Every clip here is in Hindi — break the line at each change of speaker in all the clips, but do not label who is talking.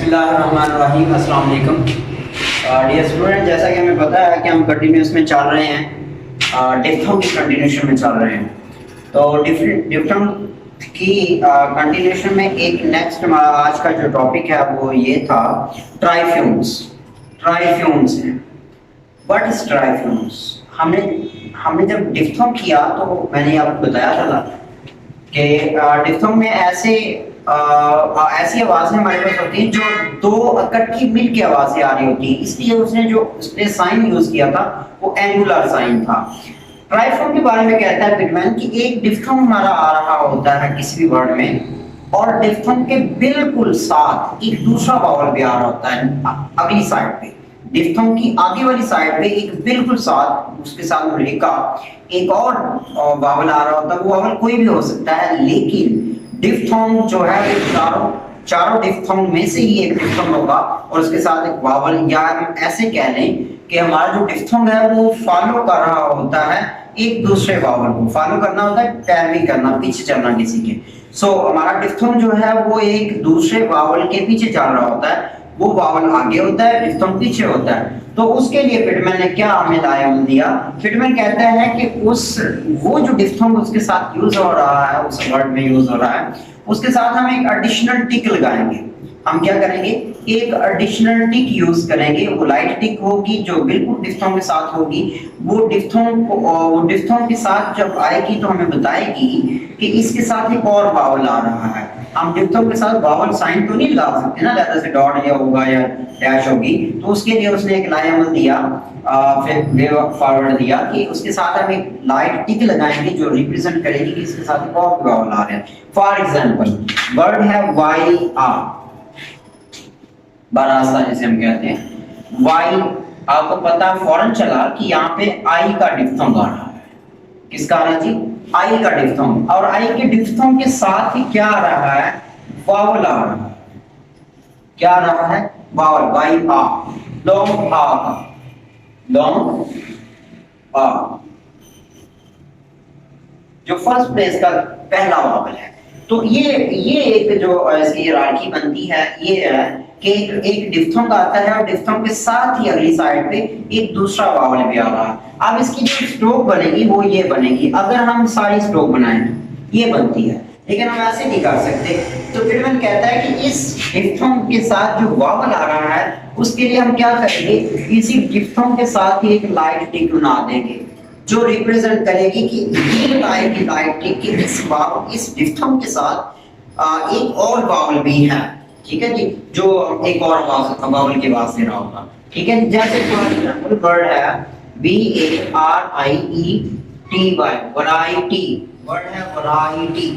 बिस्मिल्लाहिर्रहमानिर्रहीम। अस्सलाम वालेकुम डियर स्टूडेंट, जैसा कि हमें पता है कि हम कंटिन्यूस में चल रहे हैं, डिफ्थोंग की कंटिन्यूशन में चल रहे हैं। तो डिफ्थोंग की कंटिन्यूशन में एक नेक्स्ट हमारा आज का जो टॉपिक है वो ये था ट्राइफ्यूम्स। ट्राइफ्यूम्स हैं। व्हाट इज ट्राइफ्यूम्स? हमने हमने जब डिफ्थोंग किया तो मैंने आपको बताया था कि डिफ्थोंग में ऐसी आवाजें हमारे पास होती हैं जो दो इकट्ठी मिल के आवाजें आ रही होती हैं, इसलिए उसने साइन यूज किया था वो एंगुलर साइन था। ट्राइफॉर्म के बारे में कहता है पिटमैन कि एक डिफ्थोंग हमारा आ रहा होता है किसी भी वर्ड में और डिफ्थोंग के बिल्कुल साथ एक दूसरा वावल भी आ रहा होता है अगली साइड पे। डिफ्थोंग की आगे वाली साइड पे एक बिल्कुल साथ उसके साथ मिलकर एक और वावल आ रहा होता है। वो वावल कोई भी हो सकता है, लेकिन डिफ्थोंग जो है चारों चारों डिफ्थोंग में से ही एक डिफ्थोंग होगा और उसके साथ एक वावल, या हम ऐसे कह लें कि हमारा जो डिफ्थोंग है वो फॉलो कर रहा होता है एक दूसरे वावल को। फॉलो करना होता है पैरवी करना, पीछे चलना किसी के। हमारा डिफ्थोंग जो है वो एक दूसरे वावल के पीछे चल रहा होता है। वो वावल आगे होता है, डिफ्थोंग पीछे होता है। तो उसके लिए पिटमैन ने क्या हमें लायम दिया? पिटमैन कहता है कि वो जो डिफ्थोंग उसके साथ यूज हो रहा है, उस वर्ड में यूज हो रहा है, उसके साथ हम एक एडिशनल टिक लगाएंगे। हम क्या करेंगे? एक एडिशनल टिक यूज करेंगे। वो लाइट टिक होगी जो बिल्कुल डिफ्थोंग के साथ होगी। वो डिफ्थोंग के साथ जब आएगी तो हमें बताएगी कि इसके साथ एक और वावल आ रहा है। हम डिफ्थोंग के साथ वावल साइन तो नहीं लगा सकते ना, जैसे डॉट या होगा या डैश होगी। तो उसके लिए उसने एक लाइन दिया, फिर वे फॉरवर्ड दिया कि उसके साथ हम एक लाइट टिक लगाएंगे जो रिप्रेजेंट करेगी कि इसके साथ एक और वावल आ रहा है। फॉर एग्जांपल वर्ड है वाई आर, बरासा जिसे हम कहते हैं वाई। आपको पता फौरन चला कि यहाँ पे आई का डिफ्थोंग आ रहा है। किसका आ रहा है जी? आई का डिफ्थोंग। और आई के डिफ्थोंग के साथ ही क्या आ रहा है? वावल आ रहा है। क्या आ रहा है? वावल। वाई आ, लॉन्ग आ, लॉन्ग आ, जो फर्स्ट प्लेस का पहला वावल है। तो ये एक जो इसकी हायरार्की बनती है ये है कि एक डिफ्थोंग आता है और डिफ्थोंग के साथ ही अगली साइड पे एक दूसरा वावल भी आ रहा है। अब इसकी जो स्ट्रोक बनेगी वो ये बनेगी। अगर हम सारी स्ट्रोक बनाएं ये बनती है, लेकिन हम ऐसे नहीं कर सकते। तो पिटमैन कहता है कि इस डिफ्थोंग के साथ जो वावल आ रहा है उसके लिए हम क्या करेंगे? इसी डिफ्थोंग के साथ ही एक लाइट टिक बना देंगे जो रिप्रेजेंट करेगी कि ये लाइट टिक के इस डिफ्थोंग के साथ एक और वावल भी है। ठीक है जी, जो एक और वावल के बाद से रहा होगा। ठीक है, जैसे फॉर एग्जांपल वर्ड है V A R I E T Y, variety. Word है वैरायटी।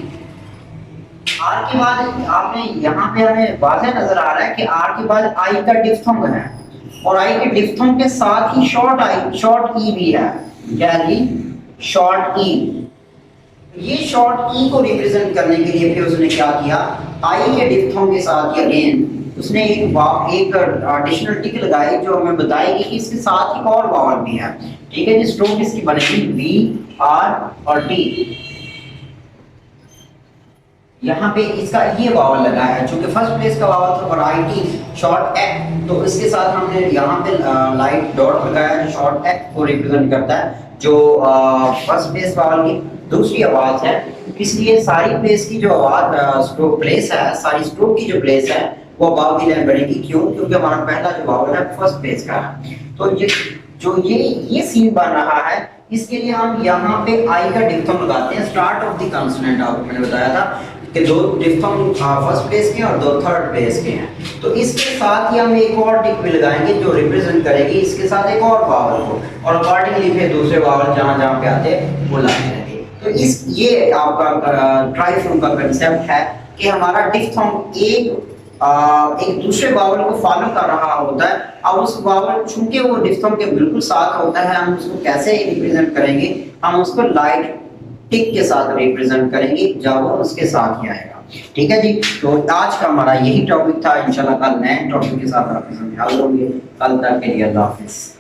आर के बाद आपने यहाँ पे हमें वाज़ेह नजर आ रहा है कि आर के बाद आई का डिफ्थोंग है और आई के डिफ्थोंग के साथ ही शॉर्ट ई भी है। क्या जी? शॉर्ट ई। ये शॉर्ट ई को रिप्रेजेंट करने के लिए फिर उसने क्या किया? आई के डिफ्थोंग के साथ ही अगेन उसने एक एडिशनल टिक लगाई जो हमें बताएगी कि इसके साथ ही और वावल भी है। ठीक है जी, स्ट्रोक इसकी बनेगी वी आर और टी। यहाँ पे इसका ये वावल लगा है, चूंकि फर्स्ट प्लेस का वावल था वैरायटी शॉर्ट एक्ट, तो इसके साथ हमने यहाँ पे लाइट डॉट लगाया जो शॉर्ट एक्ट को रिप्रेजेंट करता है, जो फर्स्ट प्लेस वावल की दूसरी आवाज है। इसलिए सारी प्लेस की जो आवाज स्ट्रोक प्लेस है, सारी स्ट्रोक की जो प्लेस है वो अबाव दी लाइन बनेगी। क्यों? क्योंकि हमारा पहला जो वावल है फर्स्ट प्लेस का है। तो ये सीन बन रहा है, इसके लिए हम यहाँ पे आई का डिफ्थोंग लगाते हैं स्टार्ट ऑफ द कंसोनेंट। आपको मैंने बताया था कि दो डिफ्थोंग फर्स्ट प्लेस के और दो थर्ड प्लेस के हैं। तो इसके साथ ही हम एक और टिक भी लगाएंगे जो रिप्रेजेंट करेगी इसके साथ एक और वावल को, और अकॉर्डिंगली फिर दूसरे वावल जहां पे आते हैं वो लाते रहेंगे। तो ये आपका ट्राइफ्यूम का कांसेप्ट है कि हमारा डिफ्थोंग एक दूसरे वावल को फॉलो कर रहा होता है। अब उस वावल चूंकि वो डिफ्थोंग के बिल्कुल साथ होता है, हम उसको कैसे रिप्रेजेंट करेंगे? हम उसको लाइट टिक के साथ रिप्रेजेंट करेंगे जब वो उसके साथ ही आएगा। ठीक है जी, तो आज का हमारा यही टॉपिक था। इंशाल्लाह कल नए टॉपिक के साथ आपके सामने हाजिर होंगे। कल तक के लिए अल्लाह हाफिज।